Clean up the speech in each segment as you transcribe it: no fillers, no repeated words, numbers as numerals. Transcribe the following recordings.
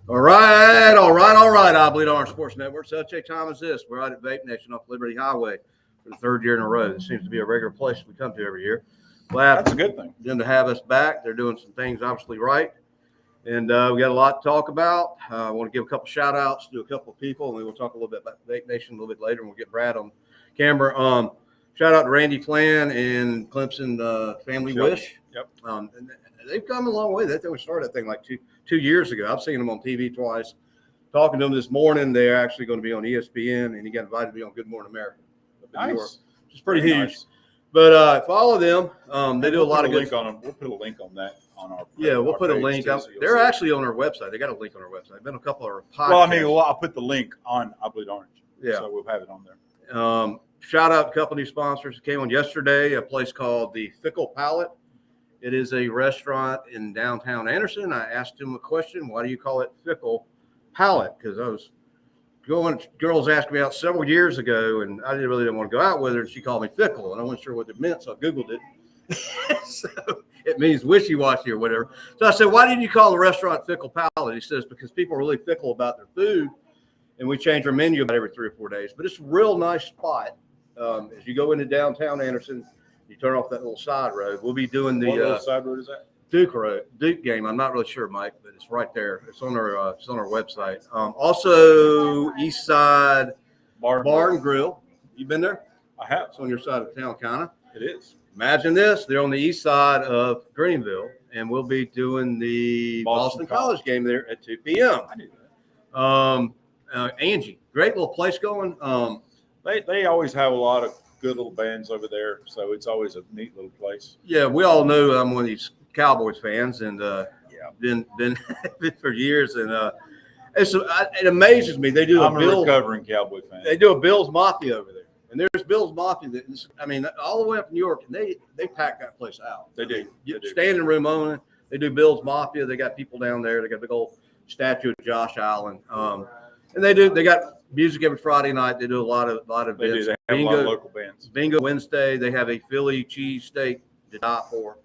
All right. I believe on our sports network. Such a time as this, we're out at Vape Nation off Liberty Highway for the third year in a row. This seems to be a regular place we come to every year. Glad That's a good thing. Them to have us back. They're doing some things obviously right. And we got a lot to talk about. I want to give a couple shout outs to a couple of people, and then we'll talk a little bit about Vape Nation a little bit later, and we'll get Brad on camera. Shout out to Randy Flan and Clemson Family Wish. Yep. And they've come a long way. They started that thing like two years ago. I've seen them on TV twice. Talking to them this morning, they're actually going to be on ESPN, and he got invited to be on Good Morning America. Nice. Which is pretty huge. Nice. But follow them. They do a lot of good. We'll put a link on that on our. Yeah, we'll put a link. They're actually on our website. They got a link on our website. There's been a couple of podcasts. Well, I'll put the link on I Bleed Orange. Yeah. So we'll have it on there. Shout out to a couple new sponsors that came on yesterday. A place called the Fickle Palate. It is a restaurant in downtown Anderson. I asked him a question. Why do you call it Fickle Palate? Because I was girls asked me out several years ago, and I really didn't want to go out with her, and she called me fickle, and I wasn't sure what it meant, so I Googled it. So it means wishy-washy or whatever. So I said, why didn't you call the restaurant Fickle Palate? He says, because people are really fickle about their food, and we change our menu about every 3 or 4 days. But it's a real nice spot. As you go into downtown Anderson, you turn off that little side road. We'll be doing the what side road is that? Duke game. I'm not really sure, Mike, but it's right there. It's on our website. Also, East Side Bar and Grill. You been there? I have. It's on your side of town, kind of. It is. Imagine this: they're on the east side of Greenville, and we'll be doing the Boston College game there at 2 p.m. I knew that. Angie, great little place going. They always have a lot of good little bands over there, so it's always a neat little place. Yeah, we all know I'm one of these Cowboys fans, and been for years, and it amazes me. They do I'm a recovering Cowboy fan. They do a Bills Mafia over there, and there's Bills Mafia all the way up in New York, and they pack that place out. They do. Standing room only. They do Bills Mafia. They got people down there. They got a big old statue of Josh Allen, and they got music every Friday night. They do a lot of events. They do. They have a lot of local bands. Bingo Wednesday. They have a Philly cheesesteak to die for.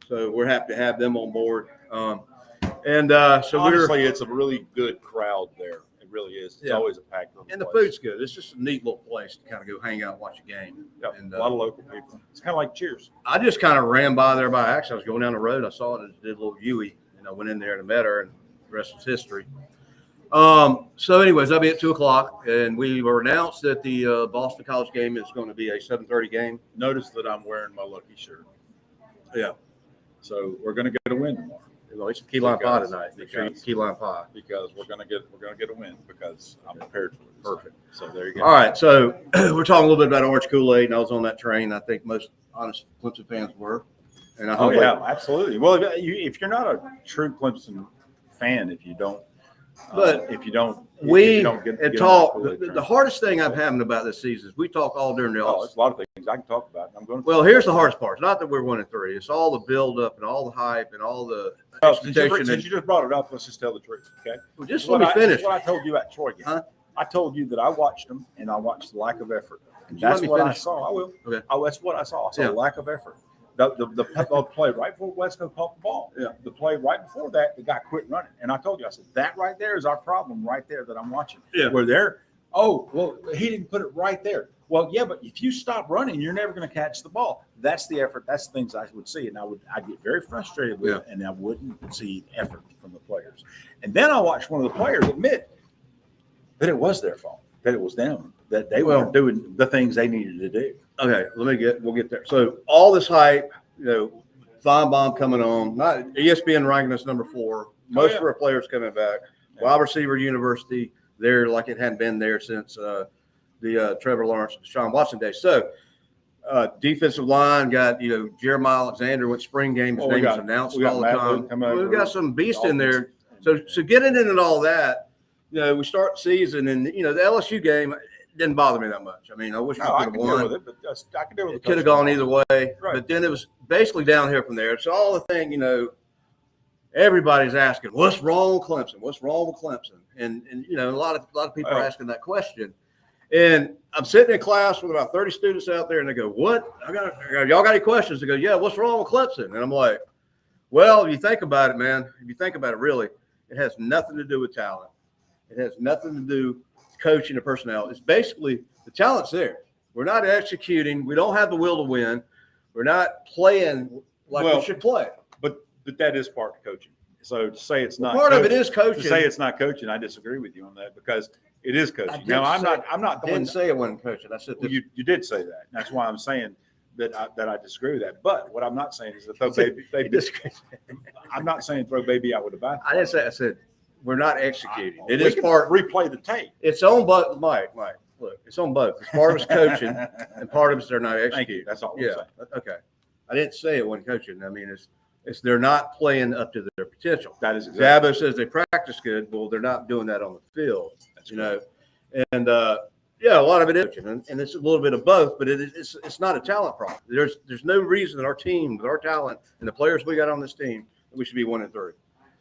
So we're happy to have them on board. So honestly, it's a really good crowd there. It really is. It's always a packed room. And the food's good. It's just a neat little place to kind of go hang out and watch a game. Yep. And a lot of local people. It's kind of like Cheers. I just kind of ran by there by accident. I was going down the road. I saw it and did a little Yui. And I went in there and met her, and the rest is history. So anyways, I'll be at 2:00, and we were announced that the Boston College game is going to be a 7:30 game. Notice that I'm wearing my lucky shirt. Yeah. So we're going to get a win tomorrow. Well, it's key lime pie tonight. Key lime pie because we're going to get a win because I'm prepared for it. Perfect. So there you go. All right. So we're talking a little bit about Orange Kool-Aid, and I was on that train. I think most honest Clemson fans were. And I hope absolutely. Well, if you're not a true Clemson fan, if you don't get talk. The hardest thing I'm having about this season is we talk all during the offseason. It's a lot of things I can talk about. Well, here's the hardest part. It's not that we're 1-3. It's all the build up and all the hype and all the expectation. Since you just brought it up, let's just tell the truth, okay? Well, just let me finish. What I told you at Troy game. Huh? I told you that I watched them and I watched the lack of effort. That's what I saw. I will. Okay. That's what I saw. I saw lack of effort. The play right before Wesco caught the ball. Yeah. The play right before that, the guy quit running. And I told you, I said, that right there is our problem right there that I'm watching. Yeah. Where they're, he didn't put it right there. Well, yeah, but if you stop running, you're never going to catch the ball. That's the effort. That's the things I would see. And I'd get very frustrated with it, and I wouldn't see effort from the players. And then I watched one of the players admit that it was their fault, that it was them, that they weren't doing the things they needed to do. Okay, we'll get there. So all this hype, Feinbaum coming on, not ESPN ranking us number 4. Most of our players coming back. Yeah. Wide receiver university there like it hadn't been there since the Trevor Lawrence, Deshaun Watson days. So defensive line got Jeremiah Alexander went spring game. His name is announced all the time. We've got some beast in there. So getting into all that, we start the season and the LSU game didn't bother me that much. I mean, I wish we could have won. With it, but I could deal with it. It could have gone either way. Right. But then it was basically downhill from there. It's all the thing, everybody's asking, what's wrong with Clemson? What's wrong with Clemson? And a lot of people are asking that question. And I'm sitting in class with about 30 students out there, and they go, what? Y'all got any questions? They go, yeah, what's wrong with Clemson? And I'm like, well, if you think about it, man, if you think about it really, It has nothing to do with talent. It has nothing to do with coaching or personnel. It's basically the talent's there. We're not executing. We don't have the will to win. We're not playing like we should play. But that is part of coaching. So to say it's not part coaching, of it is coaching. To say it's not coaching, I disagree with you on that because it is coaching. Now I'm not I didn't say it wasn't coaching. I said you did say that. That's why I'm saying that I disagree with that. But what I'm not saying is that throw baby. I'm not saying throw baby out with the bathwater. I didn't say. I said we're not executing. It is part. Replay the tape. It's on both. Mike. Look, it's on both. It's part of it's coaching, and part of it's they're not executing. That's all. Yeah. Okay. I didn't say it wasn't coaching. I mean, it's they're not playing up to their potential. That is exactly. Dabo says they practice good. Well, they're not doing that on the field. That's And yeah, a lot of it is coaching, and it's a little bit of both. But it's not a talent problem. There's no reason that our team, with our talent and the players we got on this team, that we should be 1-3.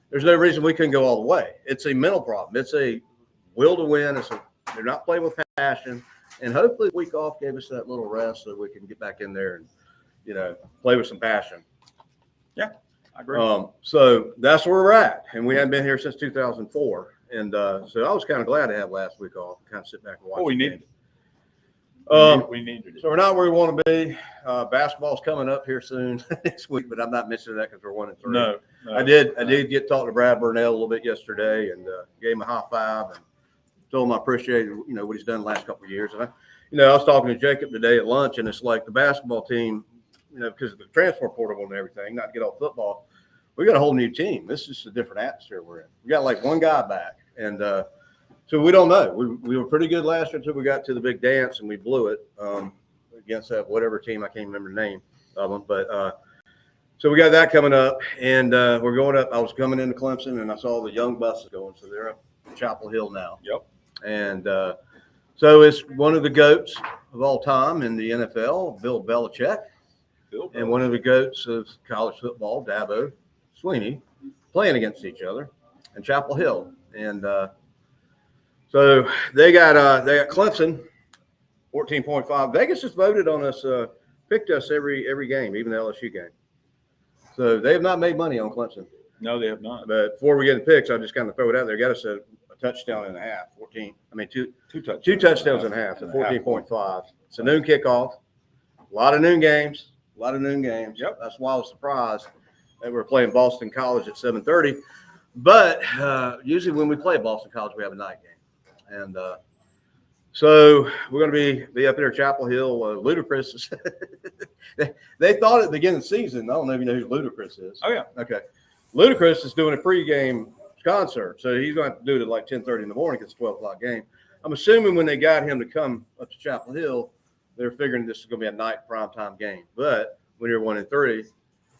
There's no reason we couldn't go all the way. It's a mental problem. It's a will to win. They're not playing with passion, and hopefully the week off gave us that little rest so we can get back in there and play with some passion. Yeah, I agree. So that's where we're at, and we haven't been here since 2004, and so I was kind of glad to have last week off, kind of sit back and watch. We needed it. We needed it. So we're not where we want to be. Basketball's coming up here soon next week, but I'm not mentioning that because we're 1-3. No, I did get talked to Brad Burnell a little bit yesterday, and gave him a high five and told him I appreciated what he's done the last couple of years. And I was talking to Jacob today at lunch, and it's like the basketball team, because of the transfer portal and everything, not to get off football, we got a whole new team. This is a different atmosphere we're in. We got like one guy back, and so we don't know. We were pretty good last year until we got to the big dance, and we blew it against whatever team. I can't remember the name of them, but so we got that coming up, and we're going up. I was coming into Clemson, and I saw the young buses going, so they're up Chapel Hill now. Yep. And so it's one of the GOATs of all time in the NFL, Bill Belichick, and one of the GOATs of college football, Dabo Swinney, playing against each other in Chapel Hill. And so they got Clemson, 14.5. Vegas just voted on us, picked us every game, even the LSU game. So they have not made money on Clemson. No, they have not. But before we get the picks, I'll just kind of throw it out there. Got us a touchdown and a half, 14. I mean, two touchdowns and a half, so 14.5. It's a noon kickoff. A lot of noon games. Yep. That's why I was surprised that we're playing Boston College at 7:30. But usually when we play Boston College, we have a night game. And so we're going to be up there at Chapel Hill. Ludacris. They thought at the beginning of the season, I don't know if you know who Ludacris is. Oh, yeah. Okay. Ludacris is doing a pregame concert, so he's going to have to do it at like 10:30 in the morning because it's a 12 o'clock game. I'm assuming when they got him to come up to Chapel Hill, they're figuring this is going to be a night primetime game. But when you're 1-3,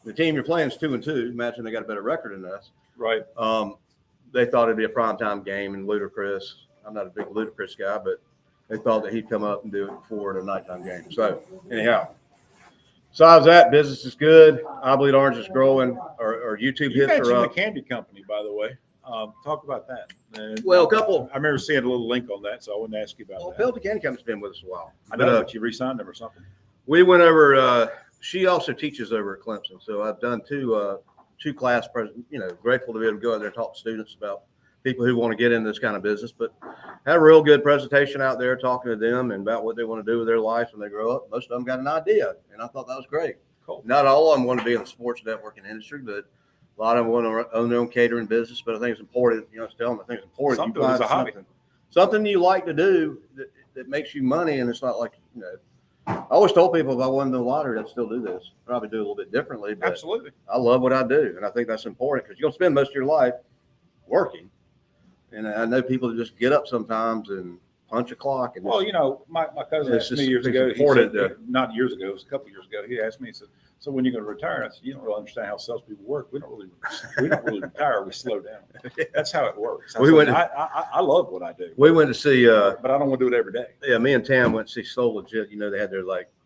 the team you're playing is 2-2. Imagine they got a better record than us. Right. They thought it'd be a primetime game, and Ludacris. I'm not a big Ludacris guy, but they thought that he'd come up and do it before the nighttime game. So anyhow. Besides that, business is good. I believe Orange is growing. Our YouTube hits are up. The candy company, by the way. Talk about that. And Well, a couple. I remember seeing a little link on that, so I wanted to ask you about that. Bill the Candy Company's been with us a while. I know that you re-signed them or something. We went over. She also teaches over at Clemson, so I've done two class. Grateful to be able to go out there and talk to students about people who want to get into this kind of business. But had a real good presentation out there talking to them and about what they want to do with their life when they grow up. Most of them got an idea, and I thought that was great. Cool. Not all of them want to be in the sports networking industry, but a lot of them want to own their own catering business. But I think it's important, tell them I think it's important. Something is a hobby. Something you like to do that makes you money, and it's not like, I always told people if I won the lottery, I'd still do this. Probably do a little bit differently, but Absolutely. I love what I do, and I think that's important because you're going to spend most of your life working. And I know people that just get up sometimes and punch a clock. And Well, my cousin It's asked me just- years it's ago, important not years ago, it was a couple of years ago, he asked me, he said, so when you're going to retire? I said, you don't really understand how salespeople work. We don't really retire. We slow down. That's how it works. I love what I do. we went to see, But I don't want to do it every day. yeah, me and Tam went to see Soul Legit. They had their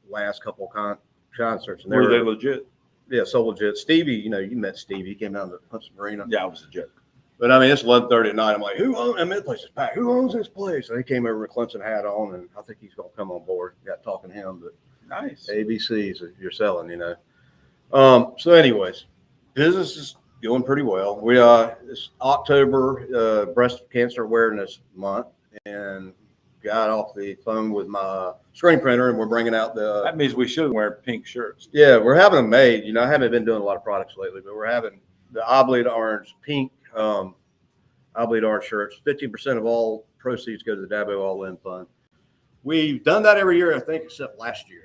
last couple of concerts. And Were they legit? Yeah, Soul Legit. Stevie, you met Stevie. He came down to Clemson Arena. Yeah, it was a joke. But I mean, it's 11:30 at night. I'm like, who owns? I mean, the place is packed. Who owns this place? And he came over with a Clemson hat on, and I think he's gonna come on board. Got talking to him, but Nice. ABCs if you're selling, So, anyways, business is Doing pretty well. It's October, Breast Cancer Awareness Month, and got off the phone with my screen printer, and we're bringing out That means we should wear pink shirts. Yeah, we're having them made. I haven't been doing a lot of products lately, but we're having the Oblate Orange pink Oblate Orange shirts. 15% of all proceeds go to the Dabo All In Fund. We've done that every year, I think, except last year.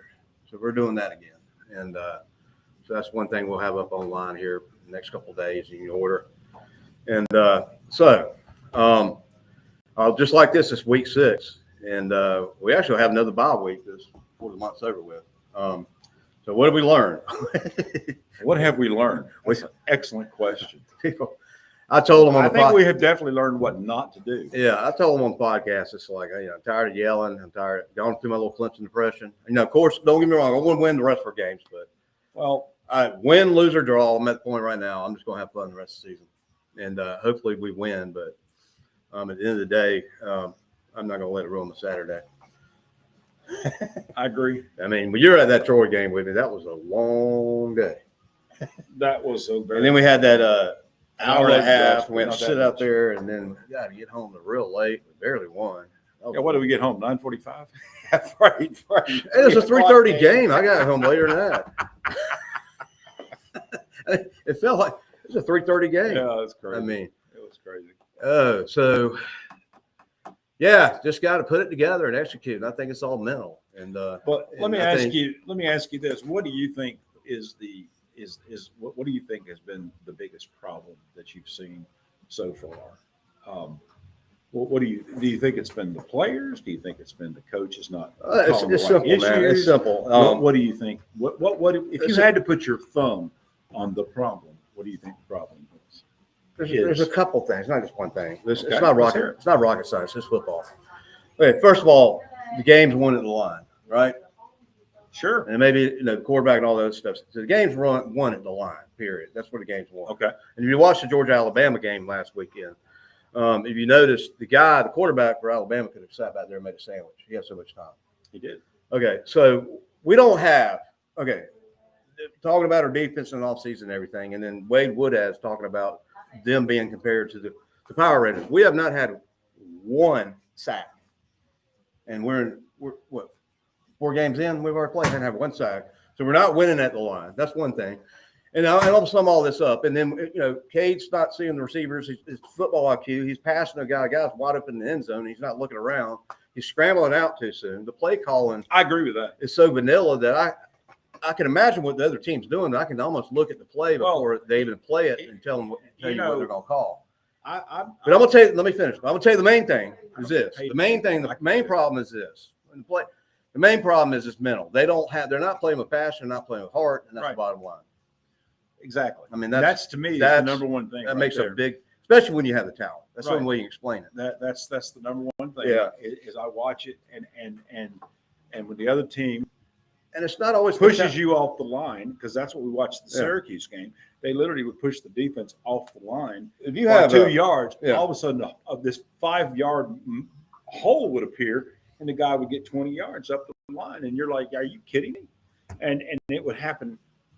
So we're doing that again, and so that's one thing we'll have up online here the next couple of days. You can order. And just like this is week 6. And we actually have another bye week before the month's over with. So what did we learn? What have we learned? That's an excellent question. I told them on I the think we have definitely learned what not to do. Yeah, I told them on the podcast, it's like, I'm tired of yelling. I'm tired of going through my little Clemson depression. Of course, don't get me wrong. I want to win the rest of our games, but win, lose, or draw. I'm at the point right now. I'm just going to have fun the rest of the season, and hopefully we win. But at the end of the day, I'm not going to let it ruin my Saturday. I agree. When you're at that Troy game with me, that was a long day. That was so very. And then we had that hour and a half. We had to Not that sit out much. there, and then we got to get home real late. We barely won. Yeah, what did we get home? 9:45. right. It was a 3:30 game. I got home later than that. It felt like it was a 3:30 game. Yeah, that's crazy. It was crazy. So yeah, just got to put it together and execute. And I think it's all mental. And but let me ask you this: what do you think what do you think has been the biggest problem that you've seen so far? What do you think it's been the players? Do you think it's been the coaches not? It's simple, man. It's simple. What do you think? What if you had to put your thumb on the problem? What do you think the problem is? There's a couple things, not just one thing. It's Okay, not rocket. It's not rocket science. It's football. Okay, first of all, the game's won at the line, right? Sure. And maybe the quarterback and all those stuff. So the game's won at the line. Period. That's where the game's won. Okay. And if you watched the Georgia-Alabama game last weekend, if you noticed, the quarterback for Alabama could have sat back there and made a sandwich. He had so much time. He did. Okay, so we don't have talking about our defense in the offseason and everything, and then Wade Woodaz talking about them being compared to the Power Rangers. We have not had one sack, and we're what 4 games in, we've already played and have one sack, so we're not winning at the line. That's one thing. And I'll sum all this up. And then, Cade's not seeing the receivers. His football IQ. He's passing a guy's wide up in the end zone. He's not looking around. He's scrambling out too soon. The play calling, I agree with that. Is so vanilla that I can imagine what the other team's doing. I can almost look at the play before they even play it and tell you what they're going to call. But I'm going to tell you. Let me finish. I'm going to tell you the main thing is this. The main problem is this. The main problem is it's mental. They're not playing with passion. They're not playing with heart, and that's the bottom line. Exactly. That's to me the number one thing. That makes a big, especially when you have the talent. That's the only way you can explain it. That's the number one thing. Yeah. Is I watch it and when the other team and it's not always pushes you off the line, because that's what we watched the Syracuse game. They literally would push the defense off the line. If you have 2 yards, all of a sudden this 5-yard hole would appear, and the guy would get 20 yards up the line, and you're like, "Are you kidding me?" And it would happen.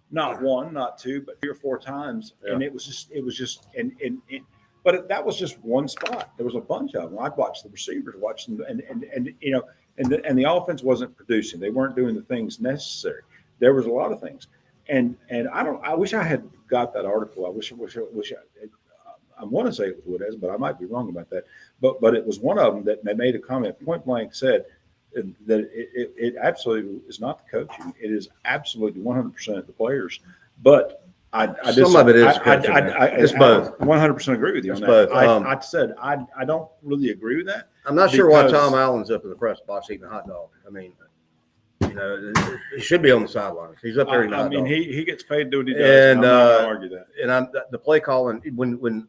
Not 1, not 2, but 3 or 4 times, and it was just, but that was just one spot. There was a bunch of them. I'd watch the receivers, and the offense wasn't producing. They weren't doing the things necessary. There was a lot of things, and I wish I had got that article. I want to say it was Woodaz, but I might be wrong about that. But it was one of them that they made a comment point blank said that it absolutely is not the coaching. It is absolutely 100% the players. But some of it is coaching. It's both. 100% agree with you on that. Both. I said I don't really agree with that. I'm not sure why Tom Allen's up in the press box eating a hot dog. He should be on the sidelines. He's up there eating a hot dog. He gets paid to do what he does. And I'm not going to argue that. And the play calling when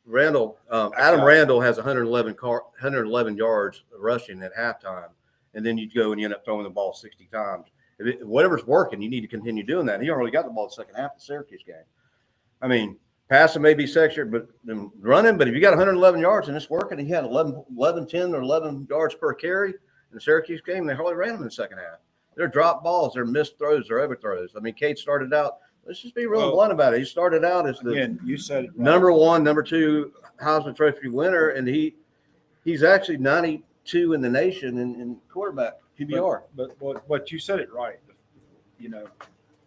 Randall Adam Randall has 111 yards rushing at halftime. And then you go and you end up throwing the ball 60 times. Whatever's working, you need to continue doing that. He already got the ball the second half of the Syracuse game. Passing may be sectioned, but running. But if you got 111 yards and it's working, he had 10 or 11 yards per carry in the Syracuse game. They hardly ran them in the second half. They're drop balls, they're missed throws, they're overthrows. Cade started out Let's just be real blunt about it. He started out as the Again, you said it right. number 1, number 2 Heisman Trophy winner, and he's actually 92 in the nation in quarterback PBR. But you said it right.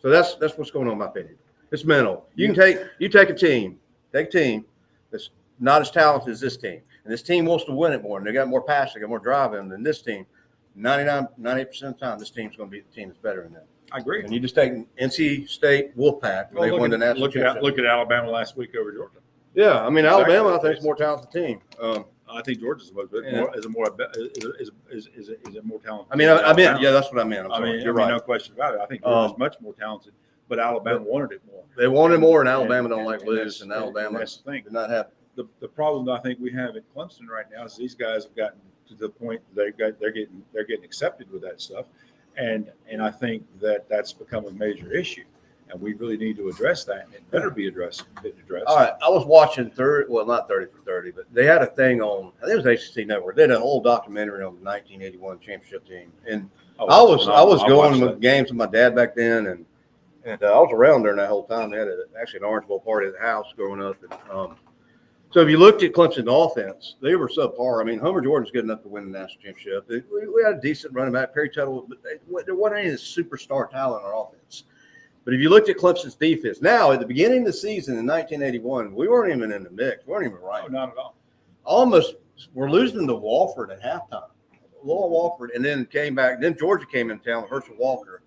So that's what's going on in my opinion. It's mental. You take a team that's not as talented as this team, and this team wants to win it more, and they got more passion, they got more drive in them than this team. 98% of the time, this team's going to be the team that's better than them. I agree. And you just take NC State Wolfpack. They won the national championship. Look at Alabama last week over Georgia. Yeah, I mean Alabama, I think, is a more talented team. I think Georgia's a more talented. I mean, yeah, that's what I meant. You're right. No question about it. I think Georgia's much more talented, but Alabama wanted it more. They wanted more, and Alabama don't like lose, and Alabama that's the thing. did not have. The problem I think we have at Clemson right now is these guys have gotten to the point they're getting accepted with that stuff, and I think that's become a major issue, and we really need to address that, and it better be addressed. All right, I was watching not 30 for 30, but they had a thing on. I think it was ACC Network. They had an old documentary on the 1981 championship team, and I was going to games with my dad back then, and I was around during that whole time. They had actually an Orange Bowl party at the house growing up, and so if you looked at Clemson's offense, they were subpar. I mean, Homer Jordan's good enough to win the national championship. We had a decent running back, Perry Tuttle. But there wasn't any superstar talent on offense. But if you looked at Clemson's defense, now at the beginning of the season in 1981, we weren't even in the mix. We weren't even right. No, not at all. Almost, we're losing to Walford at halftime. Walford, and then came back. Then Georgia came in town with Herschel Walker.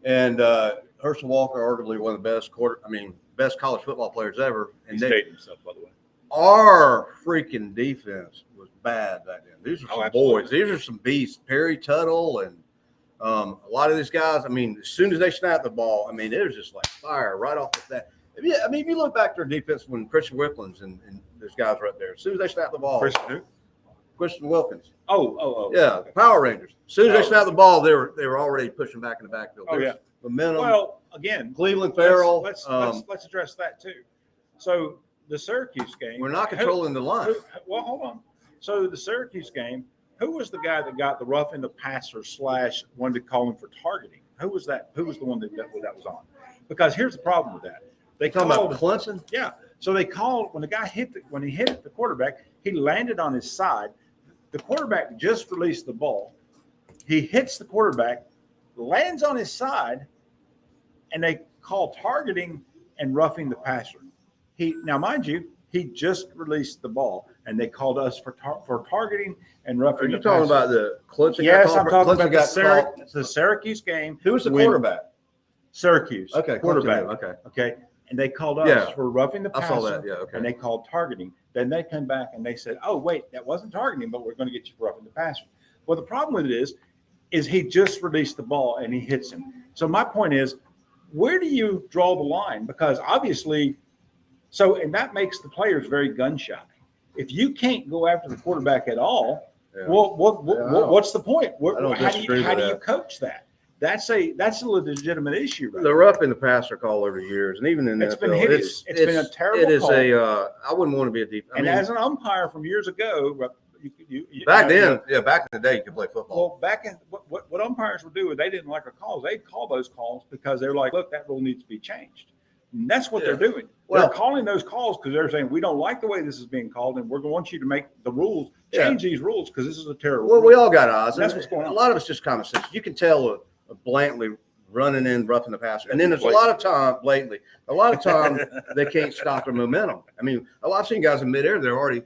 And Herschel Walker, arguably one of the best college football players ever. And he stayed himself, by the way. Our freaking defense was bad back then. These are some absolutely. boys. These are some beasts. Perry Tuttle and a lot of these guys. I mean, as soon as they snapped the ball, I mean, it was just like fire right off the bat. If you look back to their defense when Christian Wilkins and those guys were up there, as soon as they snapped the ball, Christian Wilkins. Oh. Yeah, the Power Rangers. As soon as they snapped the ball, they were already pushing back in the backfield. Oh, yeah. Momentum. Well, again, Cleveland Farrell. Let's address that too. So the Syracuse game. We're not controlling the line. Well, hold on. So the Syracuse game, who was the guy that got the rough in the passer / wanted to call him for targeting? Who was that? Who was the one that was on? Because here's the problem with that. They talking about Clemson? Yeah. So they called when the guy when he hit the quarterback, he landed on his side. The quarterback just released the ball. He hits the quarterback, lands on his side, and they call targeting and roughing the passer. Now, mind you, he just released the ball, and they called us for targeting and roughing the passer. Are you talking about the Clemson? Yes, I'm talking about the Syracuse game. Who was the quarterback? Syracuse. Okay, quarterback. Okay. And they called us for roughing the passer. I saw that. Yeah, okay. And they called targeting. Then they came back and they said, "Oh, wait, that wasn't targeting, but we're going to get you for roughing the passer." Well, the problem with it is he just released the ball and he hits him. So my point is, where do you draw the line? Because obviously, and that makes the players very gun shy. If you can't go after the quarterback at all, what's the point? How do you coach that? That's a legitimate issue. Right? The rough in the passer call over the years, and even in the it's NFL, been hideous. It's been a terrible call. I wouldn't want to be a deep. As an umpire from years ago, back in the day, you could play football. Well, back in what umpires would do, they didn't like a call. They'd call those calls because they're like, "Look, that rule needs to be changed." And that's what they're doing. They're calling those calls because they're saying, "We don't like the way this is being called, and we're going to want you to make the rules change these rules because this is a terrible." Well, we all got eyes. That's what's going on. A lot of it's just common sense. You can tell a blatantly running in, roughing the passer, and then there's a lot of time they can't stop their momentum. I mean, I've seen guys in midair; they're already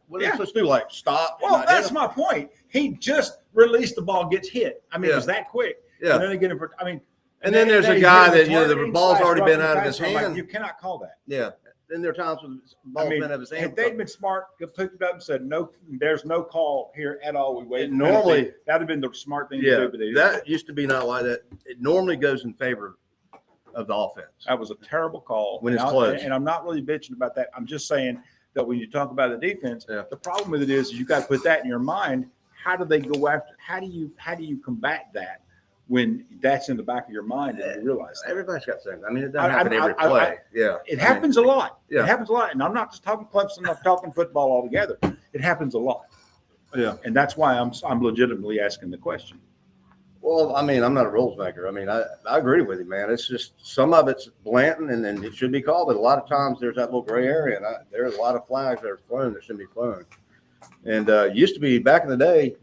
what are they supposed to do? Like stop. Well, that's my point. He just released the ball, gets hit. I mean, it was that quick. Yeah. And then they get him for. I mean. And then there's a guy that the ball's already been out of his hand. Like, you cannot call that. Yeah. Then there are times when the ball's been out of his hand. If they'd been smart, picked it up and said, "No, there's no call here at all." We waited. Normally, that'd have been the smart thing to do. But that used to be not like that. It normally goes in favor of the offense. That was a terrible call when it's close. And I'm not really bitching about that. I'm just saying that when you talk about the defense, the problem with it is you got to put that in your mind. How do they go after? How do you combat that? When that's in the back of your mind and you realize that. Everybody's got things. I mean, it doesn't happen every play. It happens a lot. Yeah. It happens a lot. And I'm not just talking Clemson, I'm talking football altogether. It happens a lot. Yeah. And that's why I'm legitimately asking the question. Well, I mean, I'm not a rules maker. I mean, I agree with you, man. It's just some of it's blatant and then it should be called, but a lot of times there's that little gray area, and there's a lot of flags that are flown that shouldn't be flown. And used to be back in the day,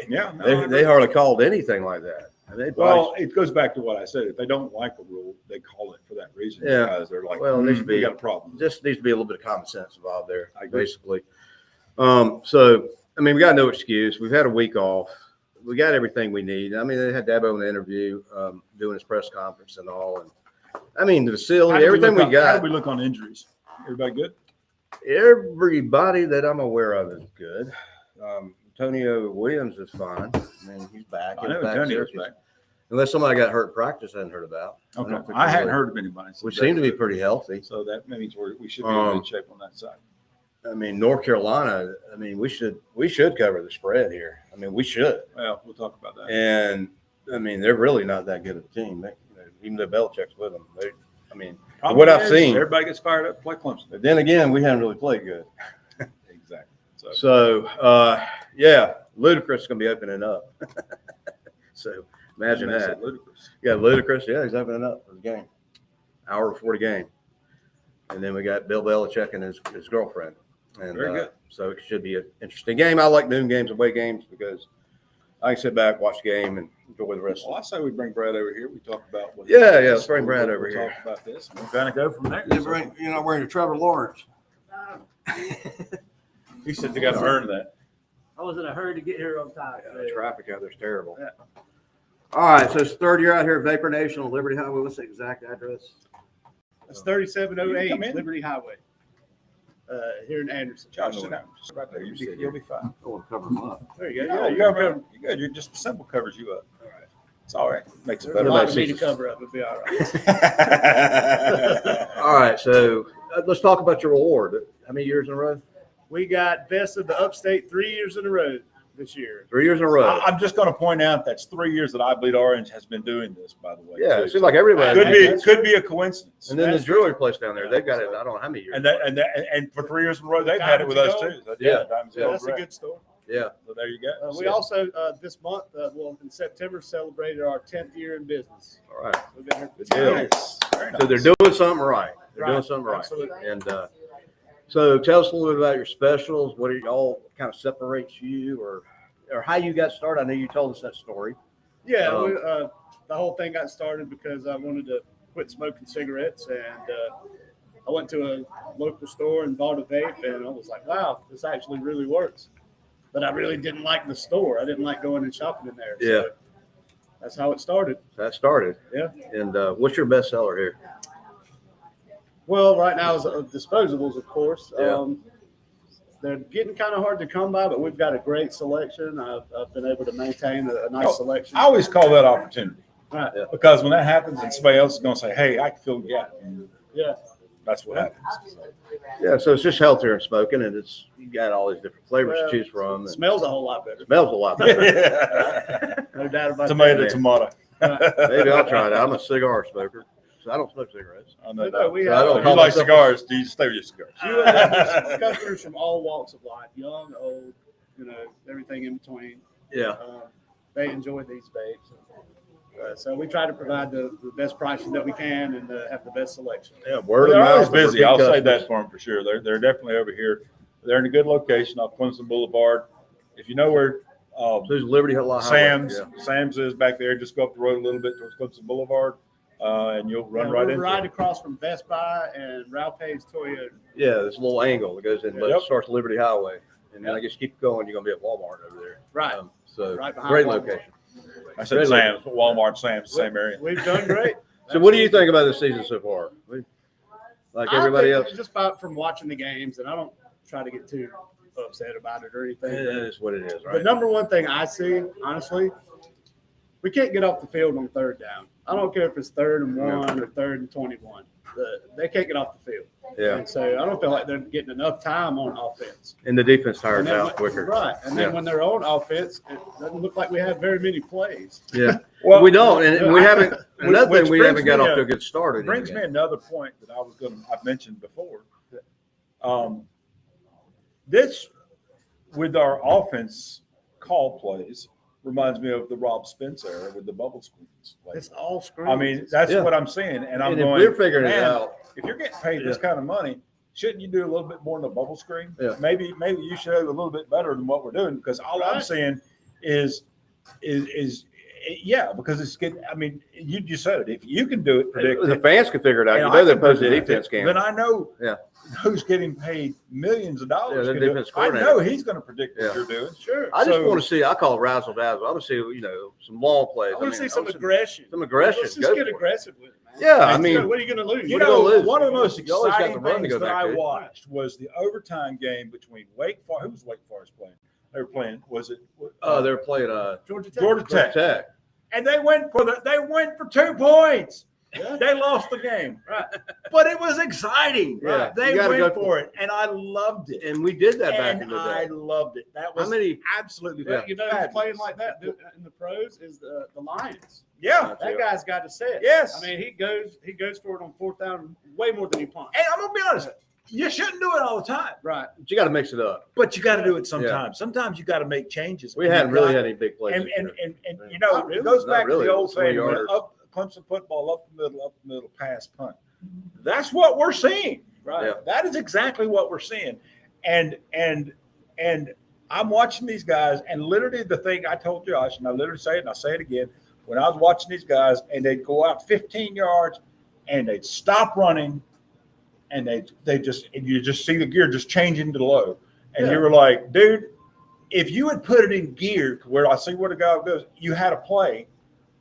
Yeah. No, they hardly called anything like that. And they well, it goes back to what I said. If they don't like a rule, they call it for that reason. Yeah. Because they're like, Well, it needs to we be- got a problem. just needs to be a little bit of common sense involved there, I agree. basically. So I mean, we got no excuse. We've had a week off. We got everything we need. I mean, they had Dabo in the interview, doing his press conference and all. And I mean, the How facility, did everything we How got, do we look on injuries? Everybody good? everybody that I'm aware of is good. Antonio Williams is fine. I mean, he's back. I know He's back Antonio's circuit. back. Unless somebody got hurt in practice, I hadn't heard about. Okay. don't think I we hadn't really- heard of anybody. We seem to be pretty healthy. So that means we should be in good shape on that side. I mean, North Carolina, I mean, we should cover the spread here. I mean, we should. Well, we'll talk about that. And I mean, they're really not that good of a team. Even though Belichick's with them, Problem what I've is, seen- everybody gets fired up to play Clemson. but then again, we haven't really played good. Exactly. So, yeah, Ludacris is going to be opening up. So imagine Makes that. it ludicrous. Yeah, Ludacris. Yeah, he's opening up for the game, hour before the game. And then we got Bill Belichick and his girlfriend. And Very good. So it should be an interesting game. I like noon games, away games, because I can sit back, watch the game, and enjoy the rest Well, of I say we bring Brad over here. We talk about what. Yeah, let's bring Brad over here. Talk about this. And we'll kind of go from there. it. You're not wearing your Trevor Lawrence. He said you got to earn that. I was in a hurry to get here on time. Yeah, the traffic out there's terrible. Yeah. All right, so it's the third year out here at Vapor Nation on Liberty Highway. What's the exact address? It's You can 3708 come in. Liberty Highway, here in Anderson. Josh, sit down. Just right there. You'll be fine. I want to cover them up. There you go. Yeah, you're good. You're good. You're just the symbol covers you up. All right. It's all right. Makes it There's a better. lot Nobody of me to sees us. cover up. It'll be all right. All right, so let's talk about your award. How many years in a row? We got best of the upstate 3 years in a row this year. 3 years in a row. I'm just going to point out that's 3 years that I Bleed Orange has been doing this, by the way. Yeah, too. it seems like everybody. could be a coincidence. And then the jewelry place down there, they've got it. I don't know how many years. And for 3 years in a row, they've had it with us too. Yeah. Diamonds Yeah. Gold That's a Brand. good story. Yeah. So there you go. We also, this month, in September, celebrated our 10th year in business. All right. We've been here for Good 10 deal. years. Very So they're nice. doing something right. They're doing Right. something right. Absolutely. And so tell us a little bit about your specials. What are y'all kind of separates you, or how you got started? I know you told us that story. Yeah, the whole thing got started because I wanted to quit smoking cigarettes, and I went to a local store and bought a vape, and I was like, wow, this actually really works. But I really didn't like the store. I didn't like going and shopping in there. Yeah. So that's how it started. That started. Yeah. And what's your best seller here? Well, right now is disposables, of course. Yeah. They're getting kind of hard to come by, but we've got a great selection. I've been able to maintain a nice selection. I always call that opportunity. Right. Yeah. Because when that happens and somebody else is going to say, hey, I can fill the gap. Yeah. That's what happens. Yeah, so it's just healthier than smoking, and you got all these different flavors Well, to choose from. It And smells a whole lot better. smells a lot better. No doubt about Tomato, that. tomato. Maybe I'll try it. I'm a cigar smoker, so I don't smoke cigarettes. I know No, that. we So I have don't You call like myself- cigars? Do you stay with your cigars? You have customers from all walks of life, young, old, everything in between. Yeah. They enjoy these vapes. So we try to provide the best prices that we can and have the best selection. Yeah, word They're of always mouth. busy. repeat I'll say customers. that for them for sure. They're definitely over here. They're in a good location off Clemson Boulevard. If you know where So there's Liberty Highway. Sam's is back there, just go up the road a little bit towards Clemson Boulevard, and you'll run right we're into right it. across from Best Buy and Ralph Hayes Toyota. Yeah, this little angle that goes in, but Yep. it starts Liberty Highway, and then I guess keep going. You're gonna be at Walmart over there. Right. So Right behind great Walmart. location. I said Sam's, but Walmart, Sam's, same area. We've done great. So what do you think about this season so far? Like everybody I think else? just about from watching the games, and I don't try to get too upset about it or anything. It is what it is, The right? number one thing I see, honestly, we can't get off the field on third down. I don't care if it's 3rd and 1 or 3rd and 21. They can't get off the field. Yeah, And so I don't feel like they're getting enough time on offense. and the defense tires And then out when- quicker. Right. And then Yeah. when they're on offense, it doesn't look like we have very many plays. Yeah, Well, we don't, and we haven't. Another which thing, we brings haven't got me off to a- a good start. in brings the me game. another point that I've mentioned before. This with our offense call plays, reminds me of the Rob Spence era with the bubble screens. Like, It's all screens. I mean, that's Yeah. what I'm saying. And I'm And going, if we're figuring it man, out. if you're getting paid this kind of money, shouldn't you do a little bit more in the bubble screen? Yeah. Maybe you should do a little bit better than what we're doing, because all I'm Right. saying is yeah, because it's good. I mean, you just said it. If you can do it, predict The it, fans can figure it out. and You I know, the can opposing predict defense it, can. then I know Yeah. who's getting paid millions of dollars. Yeah, the can do it. defense I coordinator. know he's going to predict what Yeah. you're doing. Sure. I just So- want to see. I call it razzle dazzle. I want to see, you know, some long plays. I want to see some want aggression. some aggression. Let's Go just get for it. aggressive with it, man. Yeah, I Let's mean, go. What are you going to lose? You We're know, gonna lose. one of the most You always got exciting the run to things go that back I to. watched was the overtime game between Wake Forest. Who was Wake Forest playing? They were playing. Was it? they're playing Georgia Tech. Georgia Tech. Tech. And they went for 2 points. Yeah. They lost the game, Right. but it was exciting. Yeah, They you gotta went go for it, and I loved it. And we did that back And in the I day. loved it. That How was many? absolutely Yeah. But you know who's fabulous. playing like that in the pros is the Lions. Yeah. That guy's got to say it. Yes. I mean, he goes for it on 4th down way more than he punts. And I'm gonna be honest, you shouldn't do it all the time, Right. But you got to mix it up. but you got to do it sometimes. Sometimes you got to make changes. We hadn't really had any big plays. And this and, year. and, and you know, Not really. it goes Not back really. to the old 20 saying, yarders. up Clemson football, up the middle, pass, punt. That's what we're seeing. Right. Yeah. That is exactly what we're seeing. And I'm watching these guys, and literally the thing I told Josh, and I literally say it, and I'll say it again, when I was watching these guys, and they'd go out 15 yards, and they'd stop running, and they just, and you just see the gear just changing to low, and you were like, dude, if you had put it in gear to where I see where the guy goes, you had a play.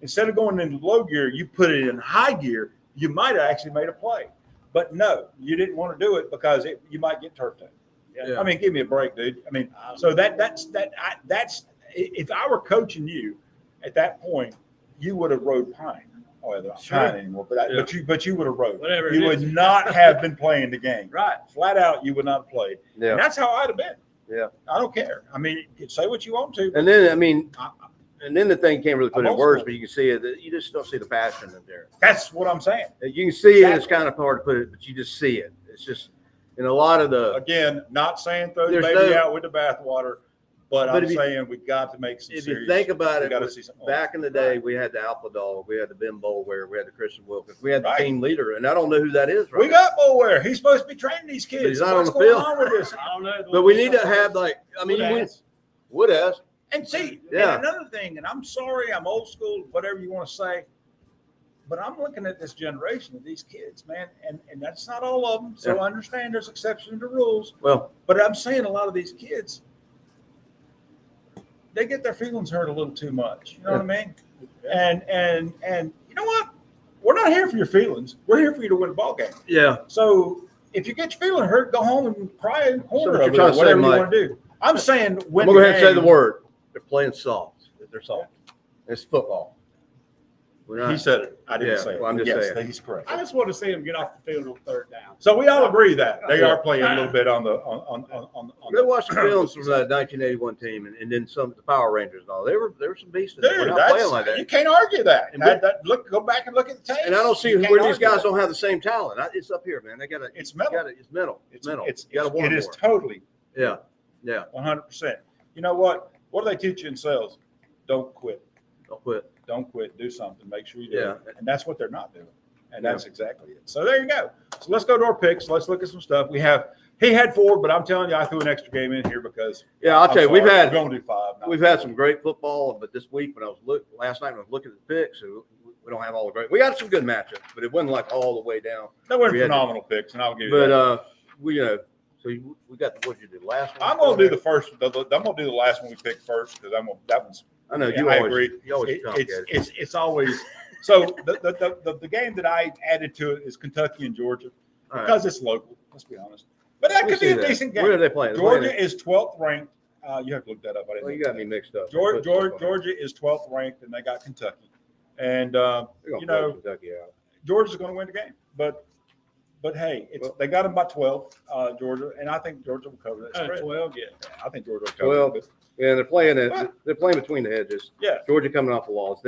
Instead of going into low gear, you put it in high gear, you might have actually made a play. But no, you didn't want to do it because you might get turfed out. Yeah. I mean, give me a break, dude. I mean, so that's if I were coaching you at that point, you would have rode Pine. Oh, they're not Sure. Pine anymore, but you would have rode. Whatever it You would is. not have been playing the game. Right. Flat out, you would not have played. Yeah. And that's how I'd have been. Yeah. I don't care. I mean, you can say what you want to. And then, I mean, I- and then the thing can't really put I'm in old words, school. but you can see it. You just don't see the passion in there. That's what I'm saying. You can see it. It's kind of hard to put it, but you just see it. It's just in a lot of the. Again, not saying throw the There's baby no- out with the bathwater, but I'm if you- saying we got to make some If you serious. think about we it, got to see something. back in the day, we had the Alpha Dog, we had the Ben Boulware, we had the Christian Wilkins, we had the Right. team leader, and I don't know who that is. We got Boulware. He's supposed to be training these kids. But he's not What's on the going field. on with this? I don't know. But we need to have like, I mean, would have. And see, Yeah. and another thing, and I'm sorry, I'm old school, whatever you want to say, but I'm looking at this generation of these kids, man, and that's not all of them. So Yeah. I understand there's exceptions to rules, Well, but I'm saying a lot of these kids, they get their feelings hurt a little too much. You know what I mean? And you know what? We're not here for your feelings. We're here for you to win a ball game. yeah. So if you get your feeling hurt, go home and cry in the corner what you're of it, trying or to say, whatever you Mike. want to do. I'm saying I'm win gonna go ahead and say game. the word. They're playing soft. They're soft. It's football. We're not. He said it. I didn't Yeah, say it. well, I'm just yes, saying. he's correct. I just want to see him get off the field on 3rd down. So we all agree that they Yeah. are playing a little bit on the on Go watch the films from the 1981 team, and then some of the Power Rangers and all. There were some beasts in there. We're Dude, not playing like you that. can't argue that. And Look, go back and look at the tape. And I don't see You can't where these argue guys that. don't have the same talent. It's up here, man. They got to. It's mental. It's mental. It's mental. It's you got to want it is more. totally Yeah. Yeah. 100%. You know what? What do they teach you in sales? Don't quit. Don't quit. Don't quit. Do something. Make sure you do Yeah. it. And that's what they're not doing. And Yeah. that's exactly it. So there you go. So let's go to our picks. Let's look at some stuff. He had 4, but I'm telling you, I threw an extra game in here because Yeah, I'll I'm tell you, sorry, we're we're going to do 5. we've had some great football, but this week when I was last night when I was looking at the picks, we don't have all the great. We got some good matchups, but it wasn't like all the way down. They weren't we had- phenomenal picks, and I'll give you But that. we so we got what did you do last one? I'm going to do the first. I'm going to do the last one we picked first because that one's. I know Yeah, you I always agree. you always complicated. It's always so. The game that I added to it is Kentucky and Georgia All right. because it's local. Let's be honest, but that We'll could be see a that. decent Where are game. they playing? They're Georgia playing is 12th ranked. You have to look that up. I didn't well, you look got that me up. mixed up. Georgia is 12th ranked, and they got Kentucky. And They're gonna you know, blow Kentucky out. Georgia's going to win the game, but hey, they got them by 12, Georgia, and I think Georgia will cover that spread. 12, yeah. I think Georgia will cover 12. it. Yeah, they're playing What? they're playing between the edges. Yeah. Georgia coming off the loss.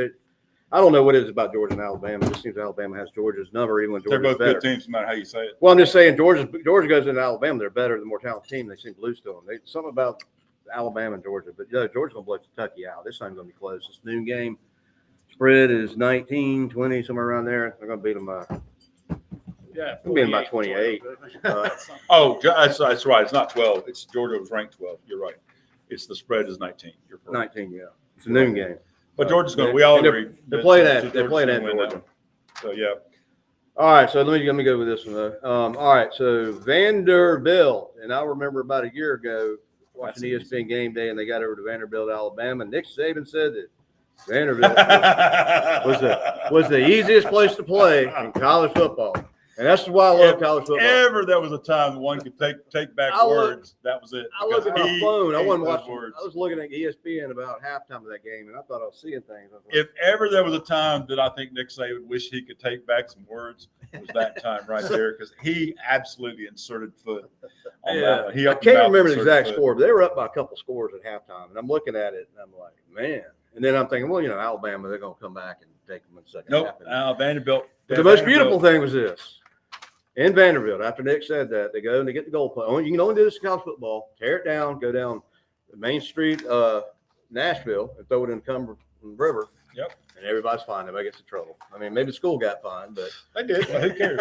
I don't know what it is about Georgia and Alabama. It just seems Alabama has Georgia's number, even when They're Georgia's both better. good teams, no matter how you say it. Well, I'm just saying Georgia goes into Alabama. They're better, the more talented team. They seem to lose to them. Something about Alabama and Georgia. But Georgia's going to blow Kentucky out. This time's going to be close. It's a noon game. Spread is 19, 20, somewhere around there. They're going to beat them. Yeah, It'll be in about 28. That's right. It's not 12. It's Georgia was ranked 12. You're right. It's the spread is 19. You're correct. 19, yeah. It's a noon game. But Georgia's going to. We all agree. They're playing at Georgia's gonna win Georgia. that. So yeah. All right, so let me go with this one though. All right, so Vanderbilt, and I remember about a year ago watching ESPN Game Day, and they got over to Vanderbilt, Alabama. Nick Saban said that Vanderbilt was the easiest place to play in college football, and that's why I love college football. Ever there was a time that one could take back words, that was it. I looked at my phone. I wasn't watching. Words. I was looking at ESPN about halftime of that game, and I thought I was seeing things. I was like, If ever there was a time that I think Nick Saban wished he could take back some words, it was that time right there, because he absolutely inserted foot on that one. I can't remember the exact score, but they were up by a couple scores at halftime, and I'm looking at it, and I'm like, man. And then I'm thinking, well, Alabama, they're going to come back and take them in the second half. Vanderbilt. But the most beautiful thing was this. In Vanderbilt, after Nick said that, they go and they get the goal post. You can only do this in college football. Tear it down, go down the main street, Nashville, and throw it in Cumberland River. Yep. And everybody's fine. Nobody gets in trouble. I mean, maybe the school got fined, but they did. Well, who cares?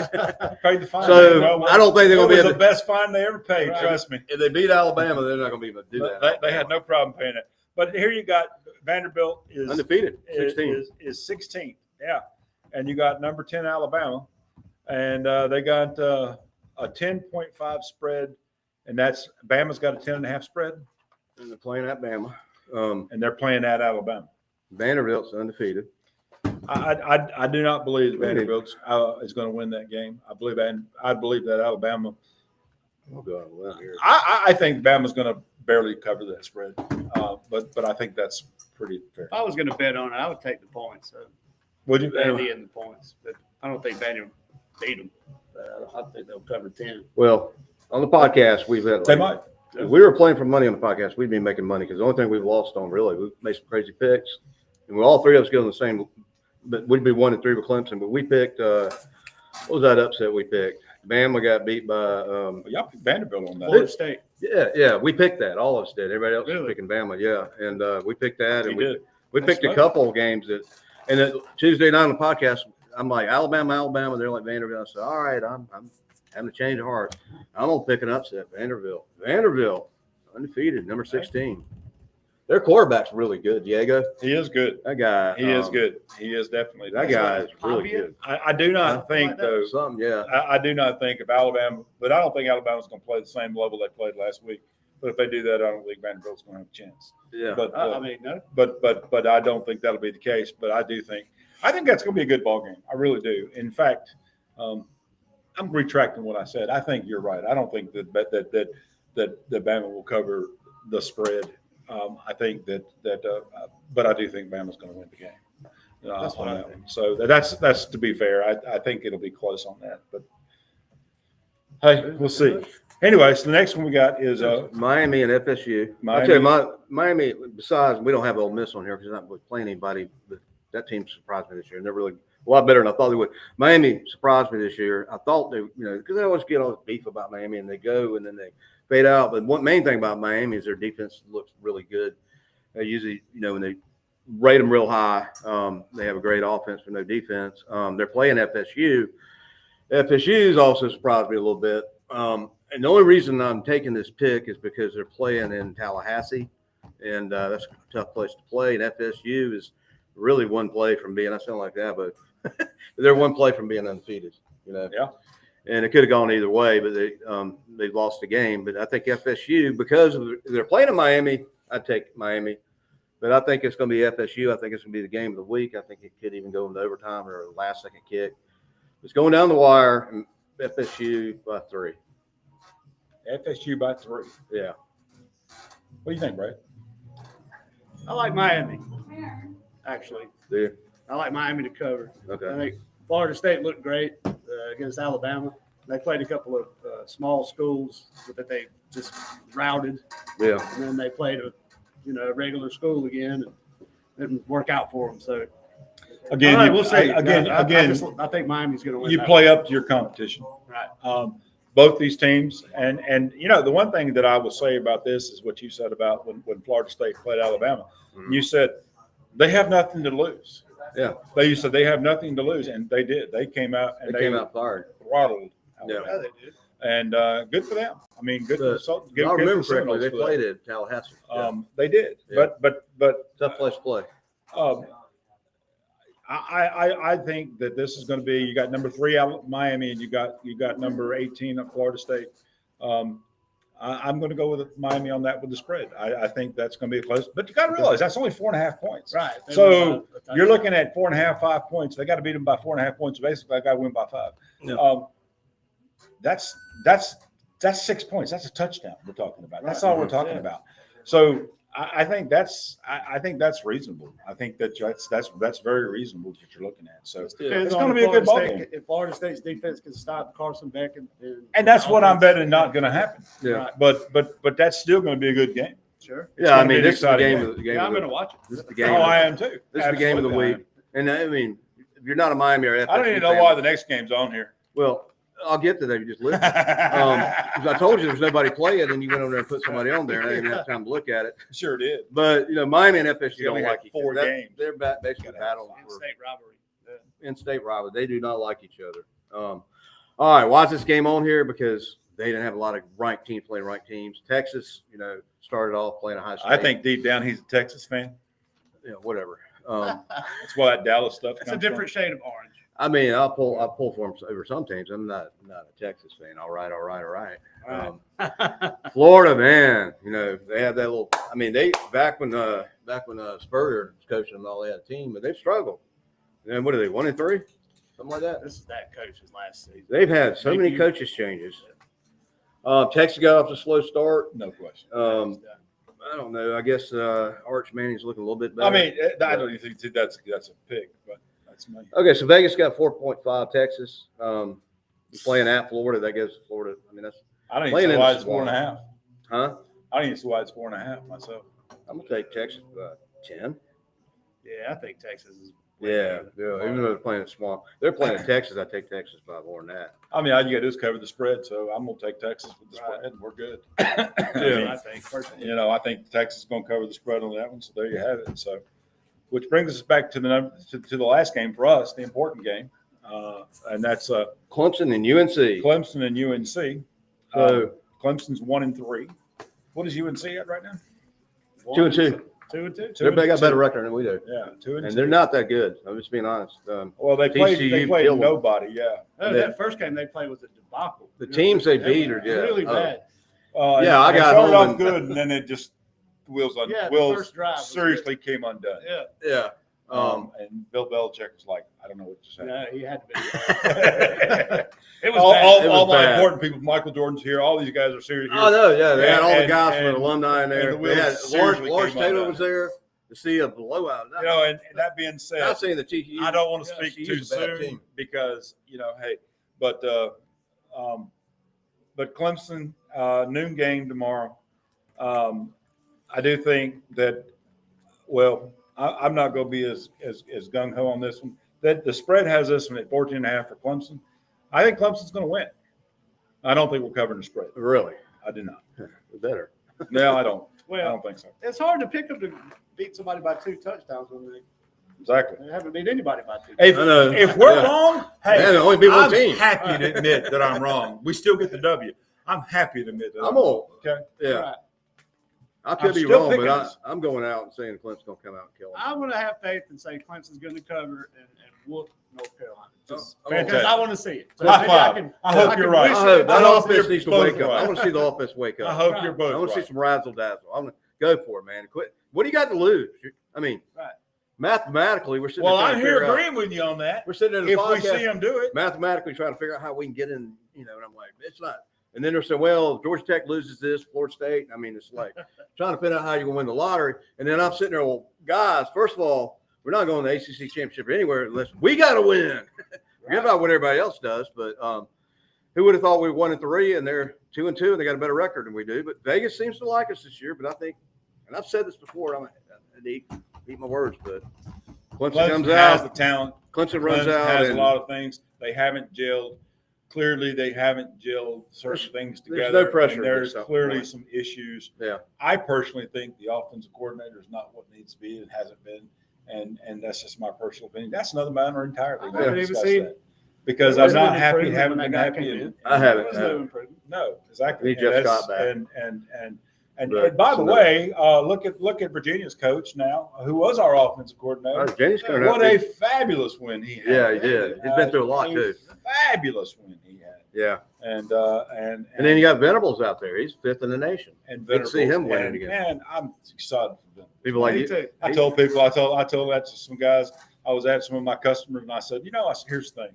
Paid the fine. So I don't think they're going to be the best fine they ever paid. Right. Trust me. If they beat Alabama, they're not going to be able to do that. They had no problem paying it. But here you got Vanderbilt is undefeated, 16 is 16th. Yeah, and you got number 10 Alabama, and they got a 10.5 spread, and that's Bama's got a 10.5 spread, and they're playing at Bama, and they're playing at Alabama. Vanderbilt's undefeated. I do not believe that Vanderbilt is going to win that game. I believe that Alabama. Oh God, well, here. I think Bama's going to barely cover that spread, but I think that's pretty fair. If I was going to bet on it, I would take the points. Would you? Vandy and the points, but I don't think Vandy will beat them. I think they'll cover 10. Well, on the podcast, we've had. They might. If we were playing for money on the podcast, we'd be making money because the only thing we've lost on really, we've made some crazy picks, and we all three of us go in the same. But we'd be 1-3 with Clemson. But we picked. What was that upset we picked? Bama got beat by. Y'all picked Vanderbilt on that. Florida State. Yeah, we picked that. All of us did. Everybody else was picking Bama. Yeah, and we picked that, and we picked a couple of games that. And then Tuesday night on the podcast, I'm like Alabama. They're like Vanderbilt. I said, all right, I'm having a change of heart. I'm gonna pick an upset. Vanderbilt, undefeated, number 16. Their quarterback's really good, Diego. He is good. That guy. He is good. He is definitely. That guy is really good. I do not think though. I do not think of Alabama, but I don't think Alabama's going to play the same level they played last week. But if they do that, I don't think Vanderbilt's going to have a chance. Yeah. But no. But I don't think that'll be the case. But I think that's going to be a good ball game. I really do. In fact, I'm retracting what I said. I think you're right. I don't think that Bama will cover the spread. I think but I do think Bama's going to win the game. That's what I think. So that's to be fair. I think it'll be close on that. But hey, we'll see. Anyway, so the next one we got is Miami and FSU. I tell you, Miami. Besides, we don't have Ole Miss on here because they're not really playing anybody. But that team surprised me this year. And they're really a lot better than I thought they would. Miami surprised me this year. I thought they, because they always get all this beef about Miami and they go and then they fade out. But one main thing about Miami is their defense looks really good. They usually, when they rate them real high, they have a great offense with no defense. They're playing FSU. FSU's also surprised me a little bit. And the only reason I'm taking this pick is because they're playing in Tallahassee, and that's a tough place to play. And FSU is really one play from being, I sound like that, but they're one play from being undefeated, Yeah. And it could have gone either way, but they lost the game. But I think FSU, because they're playing in Miami, I'd take Miami. But I think it's going to be FSU. I think it's going to be the game of the week. I think it could even go into overtime or a last-second kick. It's going down the wire, and FSU by 3. FSU by 3. Yeah. What do you think, Brad? I like Miami, actually. Do you? I like Miami to cover. Okay. I think Florida State looked great against Alabama. They played a couple of small schools that they just routed. Yeah. And then they played a regular school again, and it didn't work out for them. So again, we'll see. I think I think Miami's going to win. You play up to your competition, right? both these teams. And you know, the one thing that I will say about this is what you said about when Florida State played Alabama. Mhm. You said they have nothing to lose. Yeah. You said they have nothing to lose, and they did. They came out and They came out fired. throttled. Yeah. Yeah, they did. And good for them. I mean, good But for If I remember for correctly, Seminoles they for that. played at Tallahassee. Yeah. They did, Yeah. but Tough place to play. I think that this is going to be. You got number 3 out Miami, and you got number 18 at Florida State. I'm going to go with Miami on that with the spread. I think that's going to be close. But you got to realize that's only 4.5 points. Right. So you're looking at 4.5, 5 points. They got to beat them by 4.5 points. Basically, I got to win by 5. Yeah. That's 6 points. That's a touchdown we're talking about. That's all we're talking Yeah. about. So I think that's reasonable. I think that's very reasonable that you're looking at. So Depends it's on going to be a good ball game. If Florida State's defense can stop Carson Beck And that's what I'm betting not going to happen. Yeah. Right. But that's still going to be a good game. Sure. Yeah, gonna I be mean, an this is the exciting game game. of the game. Yeah, of I'm the- going to watch it. This is the Oh, game. I am too. This is the game of the Absolutely, I week. And I mean, if you're not a Miami or FSU I don't even know fan- why the next game's on here. Well, I'll get to that. You just listen. 'Cause I told you there's nobody playing, and you went over there and put somebody on there, and I didn't even have time to look at it. Sure did. But you know, Miami and FSU You don't only like had each 4 other. games. They're basically battling for In-state rivalry. Yeah. in-state rivalry. They do not like each other. All right, why is this game on here? Because they didn't have a lot of ranked teams playing ranked teams. Texas, you know, started off playing a high state. I think deep down he's a Texas fan. Yeah, whatever. That's why that Dallas stuff It's a comes different shade of orange. I mean, I'll pull for them over some teams. I'm not a Texas fan. All right. Florida, man, you know, they have that little. I mean, they back when Spurrier was coaching them, all they had a team, but they've struggled. And what are they, 1-3, something like that? This is that coach's last season. They've had so many coaches changes. Texas got off to a slow start. No question. I don't know. I guess Arch Manning's looking a little bit better. I mean, I don't even think that's a pick, but that's me. Okay, so Vegas got 4.5. Texas playing at Florida. That gives Florida. I mean, that's I don't Playing even see in why the it's swamp. 4.5. huh. I don't even see why it's 4.5 myself. I'm gonna take Texas 10. Yeah, I think Texas is. Yeah. Even though they're playing at Swamp, they're playing at Texas. I take Texas by more than that. I mean, all you got to do is cover the spread, so I'm going to take Texas with the Right. spread, and we're good. Yeah, I think personally. You know, I think Texas is going to cover the spread on that one, so there you have it. So, which brings us back to the last game for us, the important game, and that's Clemson and UNC. Clemson and UNC. So Clemson's 1-3. What is UNC at right now? 2-2. 2-2. They got a better record than we do, Yeah, 2-2. and they're not that good. I'm just being honest. Well, they played TCU killed them. nobody. Yeah. No, that first game they played was a debacle. The teams they beat are really bad. Yeah, I they got started home off good, and then it just wheels Yeah, the wheels first drive was seriously came undone. Yeah. Yeah. And Bill Belichick was like, I don't know what to say. No, he had to be. It was all bad. It was all my bad. important people, Michael Jordan's here. All these guys are serious. Oh no, yeah, they had all the And- guys from and- the alumni in there. and the They had wheels Lawrence seriously came Taylor undone. was there to see a blowout. You know, and that being Not said, saying the TCU. I don't want to Yeah, speak TCU's too a bad soon team. because hey, but Clemson noon game tomorrow. I do think that. Well, I'm not going to be as gung ho on this one. That the spread has this one at 14.5 for Clemson. I think Clemson's going to win. I don't think we're covering the spread. Really I do not. better. No, I don't. I Well, don't think so. it's hard to pick them to beat somebody by 2 touchdowns when Exactly. they haven't beat anybody by 2. If, I know. if we're Yeah. wrong, hey, Yeah, only be one I'm team. happy to admit that I'm wrong. We still get the W. I'm happy to admit that. I'm on. Okay. Yeah, Right. I could I'm be still wrong, picking but us. I'm going out and saying Clemson's going to come out and kill them. I'm going to have faith and say Clemson's going to cover and whoop North Carolina. Just Oh, because fantastic. I want to see it. So High maybe five. I hope can you're right. wish I hope it. that I hope offense you're needs to both wake up. right. I want to see the offense wake I up. hope Right. you're I both want to right. see some razzle dazzle. I'm going to go for it, man. Quit. What do you got to lose? I mean, Right. mathematically, we're sitting Well, there trying I'm to here figure out. agreeing with you on that. We're sitting in the If we podcast, see them do it, mathematically trying to figure out how we can get in, and I'm like, it's not. And then they're saying, well, Georgia Tech loses this, Florida State. I mean, it's like trying to figure out how you're going to win the lottery. And then I'm sitting there, well, guys, first of all, we're not going to the ACC championship anywhere unless we got to win. Forget about what everybody else does. But who would have thought we were 1-3 and they're 2-2 and they got a better record than we do? But Vegas seems to like us this year. But I think, and I've said this before, I eat my words, but Clemson comes has the out. talent. Clemson runs Clemson out. has a And lot of things. They haven't gelled. clearly they haven't gelled certain things there's together. no pressure and at there's this clearly point. some issues. Yeah. I personally think the offensive coordinator is not what needs to be. It hasn't been. And that's just my personal opinion. That's another matter entirely. I haven't even Discuss seen- that. Because There I'm was not no happy, improvement haven't when been that guy happy. came in. I haven't. There was no improvement. No, exactly. He just got back. And But by the some- way, look at Virginia's coach now, who was our offensive coordinator. Jenny's coming up. What a fabulous win he had! Yeah, he did. He's been through a lot, too. Fabulous win he had. Yeah. And then you got Venables out there. He's 5th in the nation. and Good to see him Venables, winning and, again. Man, I'm excited for them. People like Me you. too. I told people, I told that to some guys. I was at some of my customers, and I said, here's the thing.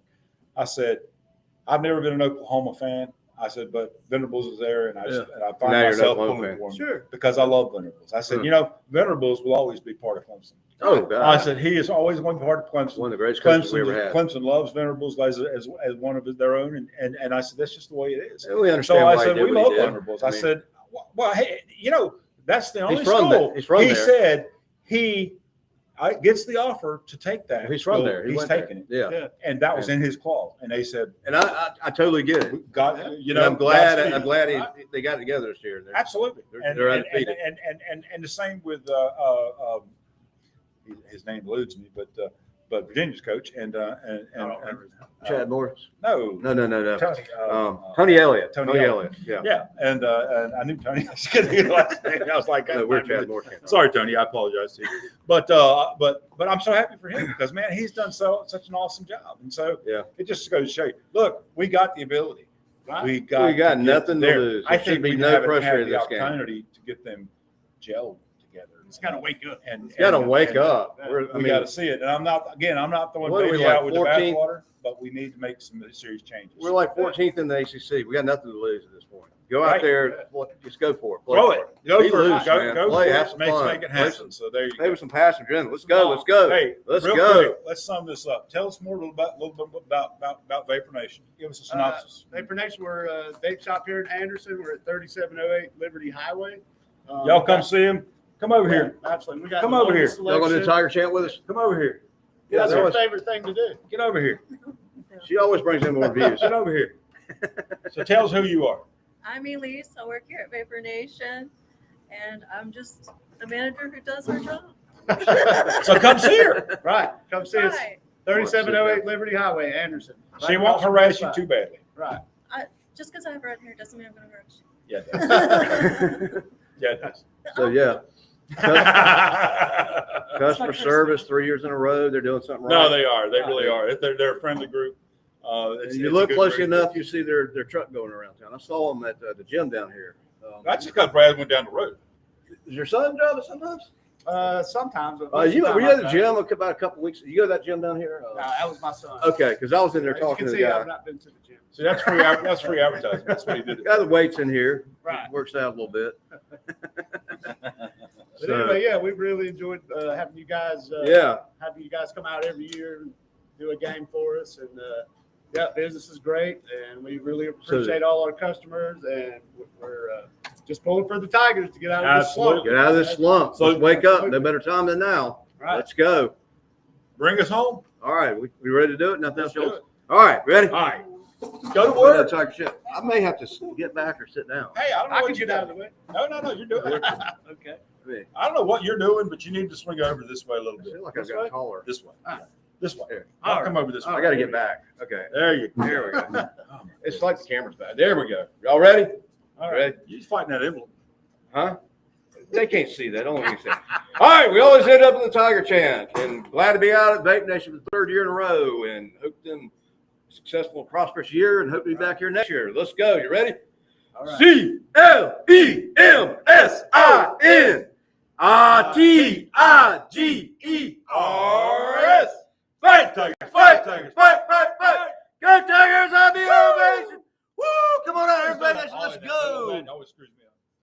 I said, I've never been an Oklahoma fan. I said, but Venables is there, and I find Now you're an myself Oklahoma pulling fan. for him Sure. because I love Venables. I said, Venables will always be part of Clemson. Oh, God. I said he is always going to be part of Clemson. One of the greatest coaches we ever had. Clemson loves Venables as one of their own, and I said that's just the way it is. And we understand So I why said he did we what love he did. Venables. I I mean, said, well, hey, that's the only He's from school. there. He's from he there. said he gets the offer to take that. He's from school. there. He He's went taking there. it, Yeah. and that was in his clause. And they said, And I totally get it. God, And I'm glad they got together this year. Absolutely. They're undefeated. And the same with his name eludes me, but Virginia's coach and Chad Morris. no, Tony. Tony, Tony Elliott. Tony Tony Elliott. Elliott. Yeah. yeah, and I knew Tony. I was getting the last name. I was like, No, we're Chad Morris. sorry, Tony. I apologize to you, but I'm so happy for him because man, he's done such an awesome job, and so Yeah. it just goes to show you. Look, we got the ability. Right. We got We got to get nothing to there. lose. I There think should be we no haven't pressure had in the this game. opportunity to get them gelled together. It's got to wake up. And You got to and- wake and up. We got to see it. And I'm not throwing What are we, baby like, out with 14th? the bathwater, but we need to make some serious changes. We're like 14th in the ACC. We got nothing to lose at this point. Go out Right. there, just go for it. Play Throw for it. Go Be for loose, it. Go, man. go Play, for have it. some Make fun. it Play happen. So there you Maybe go. some passion adrenaline. Let's go. Let's go. Hey, Let's real go. quick, let's sum this up. Tell us more a little bit about Vapor Nation. Give us a synopsis. Vapor Nation, we're a vape shop here in Anderson. We're at 3708 Liberty Highway. Y'all come see him. Come over here. Absolutely. We got Come the over here. longest Y'all going to do selection. Tiger Chant with us? Come over here. Yeah, That's there our was- favorite thing to do. Get over here. She always brings in more views. Get over here. So tell us who you are. I'm Elise. I work here at Vape Nation, and I'm just the manager who does her job. So come see her. Right. Come see us. Right. 3708 Liberty Highway, Anderson. She Right won't across from harass you Westside. too badly. Right. Just because I have red hair doesn't mean I'm going to harass you. Yeah, it does. Yeah, it does. So, yeah. Customer service 3 years in a row. They're doing something right. No, they are. They really are. They're a friendly group. And It's you a look good closely group. enough, you see their truck going around town. I saw them at the gym down here. That's just because Brad went down the road. Is your son drive it sometimes? Sometimes. Were you at the gym about a couple weeks? You go to that gym down here? No, that was my son. Okay, because I was in there As you talking can to see, the I've guy. not been to the gym. See, that's free. That's free advertising. That's what he did. Got the weights in here. Right. Works out a little bit. But anyway, yeah, we've really enjoyed having you guys. Yeah. Having you guys come out every year and do a game for us, and yeah, business is great, and we really appreciate all our customers, and we're just pulling for the Tigers to get out of this slump. Get out of this slump. So- Let's wake up. No better time than now. Right. Let's go. Bring us home. All right. We ready to do it? Nothing else? Let's do it. All right. Ready? All right. Go to We're work. gonna talk shit. I may have to get back or sit down. Hey, I don't know I what can you get out of got. the way. No, you're doing it. Okay. I don't know what you're doing, but you need to swing over this way a little I bit. feel like I've This got way? taller. This way. All right. This way. Here. I'll All come over this way. I got to get back. Okay. There you go. There we go. Oh, my It's like the camera's back. There we go. Y'all ready? All Ready? right. You're fighting that envelope. Huh? They can't see that. Only we see. All right. We always end up in the Tiger Chant, and glad to be out at Vape Nation for the third year in a row, and hope them successful, prosperous year, and hope to be back here next year. Let's go. You ready? All right. CLEMSIN RTIGERS. Fight, Tigers. Fight, Tigers. Fight, fight, fight. Go Tigers on the ovation. Woo! Come on out, everybody. Let's go. That always screws me